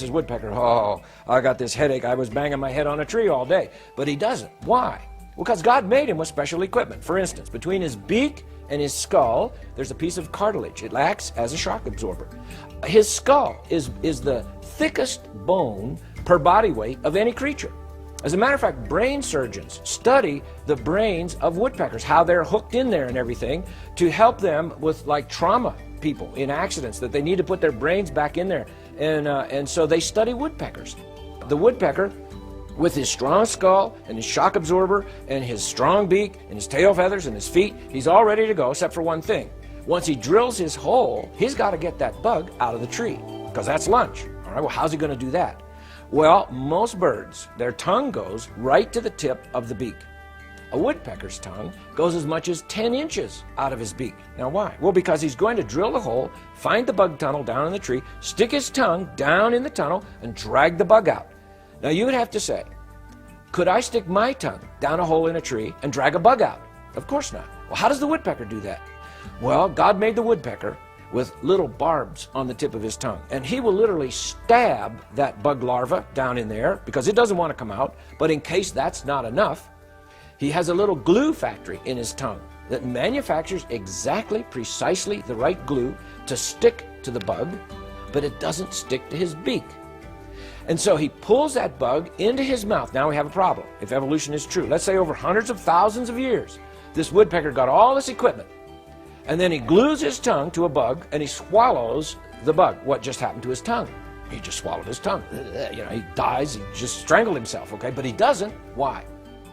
This woodpecker, oh, I got this headache. I was banging my head on a tree all day. But he doesn't. Why? Well, because God made him with special equipment. For instance, between his beak and his skull, there's a piece of cartilage. It acts as a shock absorber. His skull is the thickest bone per body weight of any creature. As a matter of fact, brain surgeons study the brains of woodpeckers, how they're hooked in there and everything, to help them with like trauma people in accidents, that they need to put their brains back in there. And so they study woodpeckers. The woodpecker, with his strong skull and his shock absorber and his strong beak and his tail feathers and his feet, he's all ready to go except for one thing. Once he drills his hole, he's got to get that bug out of the tree, because that's lunch. All right, well, how's he going to do that? Well, most birds, their tongue goes right to the tip of the beak. A woodpecker's tongue goes as much as 10 inches out of his beak. Now why? Well, because he's going to drill the hole, find the bug tunnel down in the tree, stick his tongue down in the tunnel, and drag the bug out. Now you would have to say, could I stick my tongue down a hole in a tree and drag a bug out? Of course not. Well, how does the woodpecker do that? Well, God made the woodpecker with little barbs on the tip of his tongue. And he will literally stab that bug larva down in there because it doesn't want to come out. But in case that's not enough, he has a little glue factory in his tongue that manufactures exactly, precisely the right glue to stick to the bug, but it doesn't stick to his beak. And so he pulls that bug into his mouth. Now we have a problem, if evolution is true. Let's say over hundreds of thousands of years, this woodpecker got all this equipment, and then he glues his tongue to a bug and he swallows the bug. What just happened to his tongue? He just swallowed his tongue. You know, he dies, he just strangled himself, okay? But he doesn't. Why?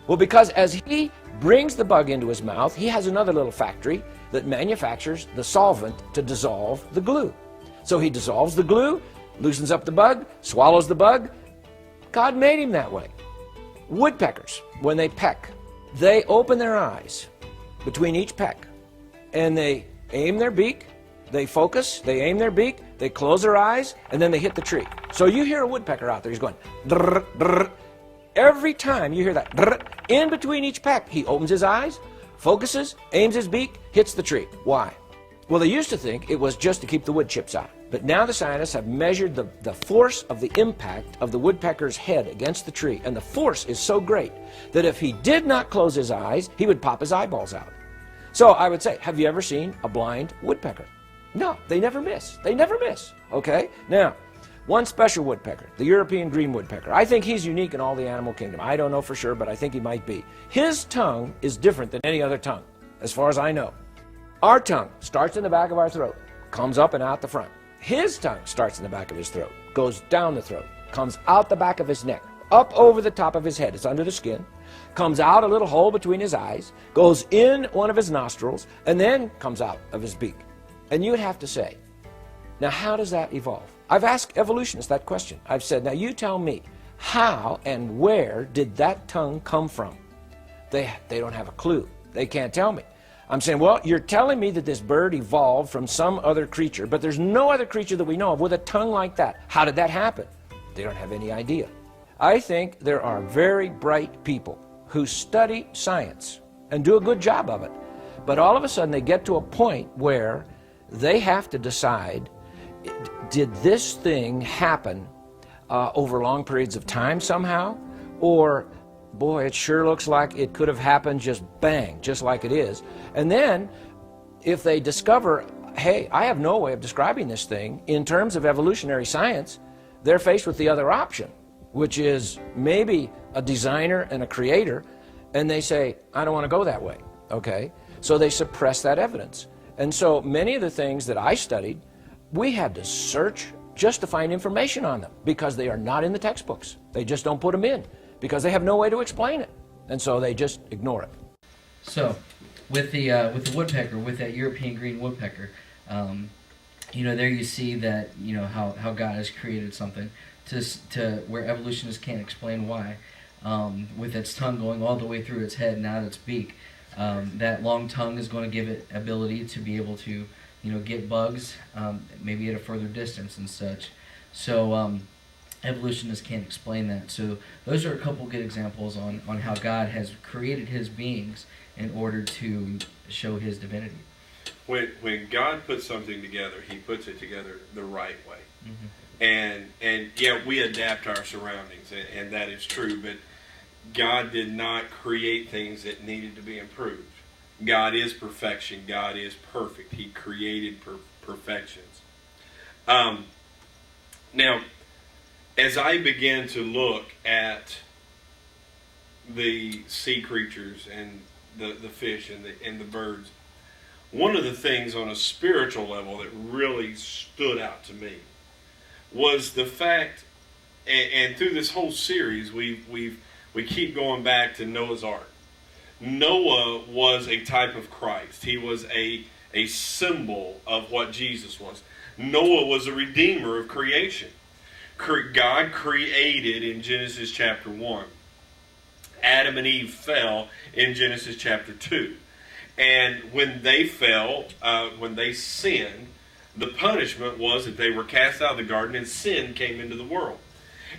Well, because as he brings the bug into his mouth, he has another little factory that manufactures the solvent to dissolve the glue. So he dissolves the glue, loosens up the bug, swallows the bug. God made him that way. Woodpeckers, when they peck, they open their eyes between each peck, and they aim their beak, they focus, they aim their beak, they close their eyes, and then they hit the tree. So you hear a woodpecker out there, he's going drrr, drrr. Every time you hear that drrr, in between each peck, he opens his eyes, focuses, aims his beak, hits the tree. Why? Well, they used to think it was just to keep the wood chips out. But now the scientists have measured the force of the impact of the woodpecker's head against the tree, and the force is so great that if he did not close his eyes, he would pop his eyeballs out. So I would say, have you ever seen a blind woodpecker? No, they never miss. They never miss. Okay? Now, one special woodpecker, the European green woodpecker. I think he's unique in all the animal kingdom. I don't know for sure, but I think he might be. His tongue is different than any other tongue, as far as I know. Our tongue starts in the back of our throat, comes up and out the front. His tongue starts in the back of his throat, goes down the throat, comes out the back of his neck, up over the top of his head. It's under the skin. Comes out a little hole between his eyes, goes in one of his nostrils, and then comes out of his beak. And you would have to say, now how does that evolve? I've asked evolutionists that question. I've said, now you tell me, how and where did that tongue come from? They don't have a clue. They can't tell me. I'm saying, well, you're telling me that this bird evolved from some other creature, but there's no other creature that we know of with a tongue like that. How did that happen? They don't have any idea. I think there are very bright people who study science and do a good job of it, but all of a sudden they get to a point where they have to decide, did this thing happen over long periods of time somehow? Or, boy, it sure looks like it could have happened just bang, just like it is. And then, if they discover, hey, I have no way of describing this thing in terms of evolutionary science, they're faced with the other option, which is maybe a designer and a creator, and they say, I don't want to go that way, okay? So they suppress that evidence. And so many of the things that I studied, we had to search just to find information on them because they are not in the textbooks. They just don't put them in because they have no way to explain it. And so they just ignore it. So with the woodpecker, with that European green woodpecker, you know, there you see that, you know, how God has created something to where evolutionists can't explain why, with its tongue going all the way through its head and out its beak. That long tongue is going to give it ability to be able to, you know, get bugs, maybe at a further distance and such. So evolutionists can't explain that. So those are a couple good examples on how God has created his beings in order to show his divinity. when God puts something together, He puts it together the right way. Mm-hmm. And yeah, we adapt our surroundings, and that is true. But God did not create things that needed to be improved. God is perfection. God is perfect. He created perfections. Now, as I began to look at the sea creatures and the fish and the birds, one of the things on a spiritual level that really stood out to me was the fact, and through this whole series, we keep going back to Noah's Ark. Noah was a type of Christ. He was a symbol of what Jesus was. Noah was a redeemer of creation. God created in Genesis chapter 1. Adam and Eve fell in Genesis chapter 2. And when they fell, when they sinned, the punishment was that they were cast out of the garden and sin came into the world.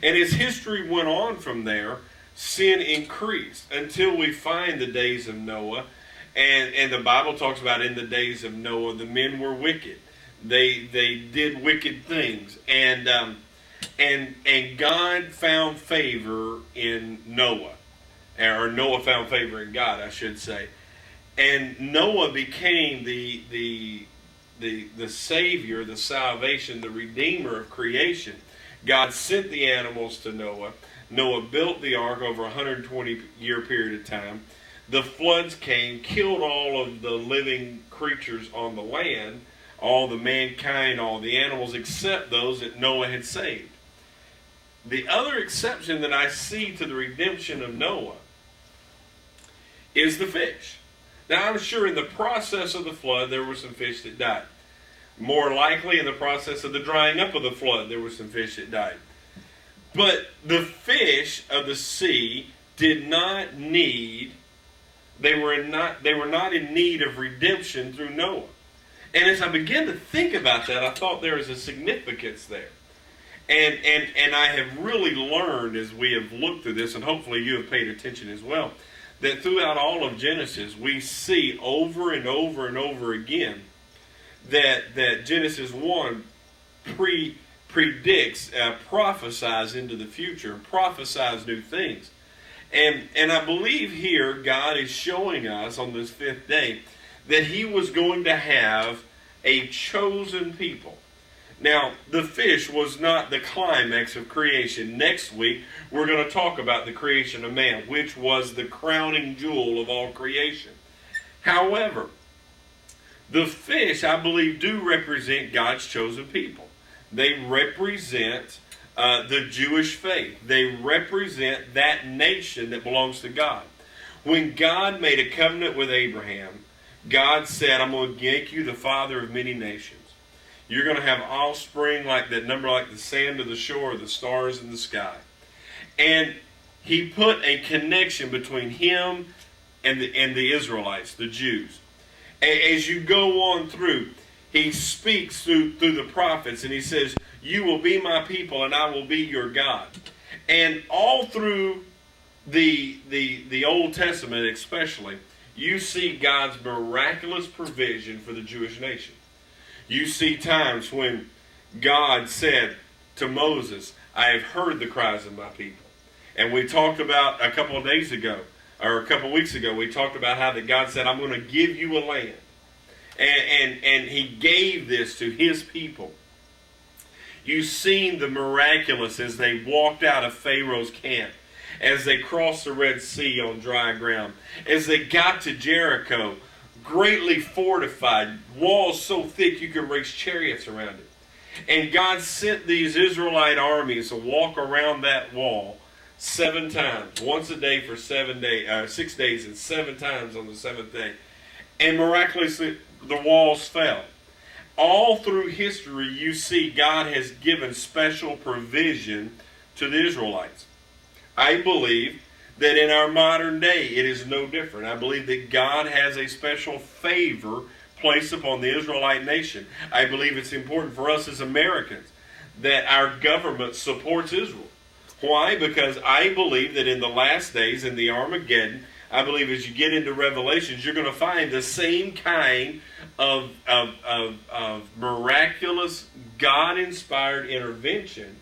And as history went on from there, sin increased until we find the days of Noah. And the Bible talks about in the days of Noah, the men were wicked. They did wicked things. And God found favor in Noah. Or Noah found favor in God, I should say. And Noah became the Savior, the salvation, the Redeemer of creation. God sent the animals to Noah. Noah built the ark over a 120-year period of time. The floods came, killed all of the living creatures on the land, all the mankind, all the animals, except those that Noah had saved. The other exception that I see to the redemption of Noah is the fish. Now, I'm sure in the process of the flood, there were some fish that died. More likely, in the process of the drying up of the flood, there were some fish that died. But the fish of the sea did not need, they were not in need of redemption through Noah. And as I began to think about that, I thought there was a significance there. And I have really learned as we have looked through this, and hopefully you have paid attention as well, that throughout all of Genesis, we see over and over and over again that Genesis 1 predicts, prophesies into the future, prophesies new things. And I believe here God is showing us on this fifth day that He was going to have a chosen people. Now, the fish was not the climax of creation. Next week, we're going to talk about the creation of man, which was the crowning jewel of all creation. However, the fish, I believe, do represent God's chosen people. They represent the Jewish faith. They represent that nation that belongs to God. When God made a covenant with Abraham, God said, I'm going to make you the father of many nations. You're going to have offspring like that number, like the sand of the shore, the stars in the sky. And He put a connection between Him and the Israelites, the Jews. As you go on through, He speaks through the prophets, and He says, you will be my people, and I will be your God. And all through the Old Testament especially, you see God's miraculous provision for the Jewish nation. You see times when God said to Moses, I have heard the cries of my people. And we talked about a couple of days ago, or a couple of weeks ago, we talked about how that God said, I'm going to give you a land. And He gave this to His people. You've seen the miraculous as they walked out of Pharaoh's camp, as they crossed the Red Sea on dry ground, as they got to Jericho, greatly fortified, walls so thick you could race chariots around it. And God sent these Israelite armies to walk around that wall 7 times, once a day for 6 days, and 7 times on the 7th day. And miraculously, the walls fell. All through history, you see God has given special provision to the Israelites. I believe that in our modern day, it is no different. I believe that God has a special favor placed upon the Israelite nation. I believe it's important for us as Americans that our government supports Israel. Why? Because I believe that in the last days, in the Armageddon, I believe as you get into Revelations, you're going to find the same kind of miraculous, God-inspired intervention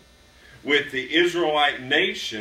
with the Israelite nation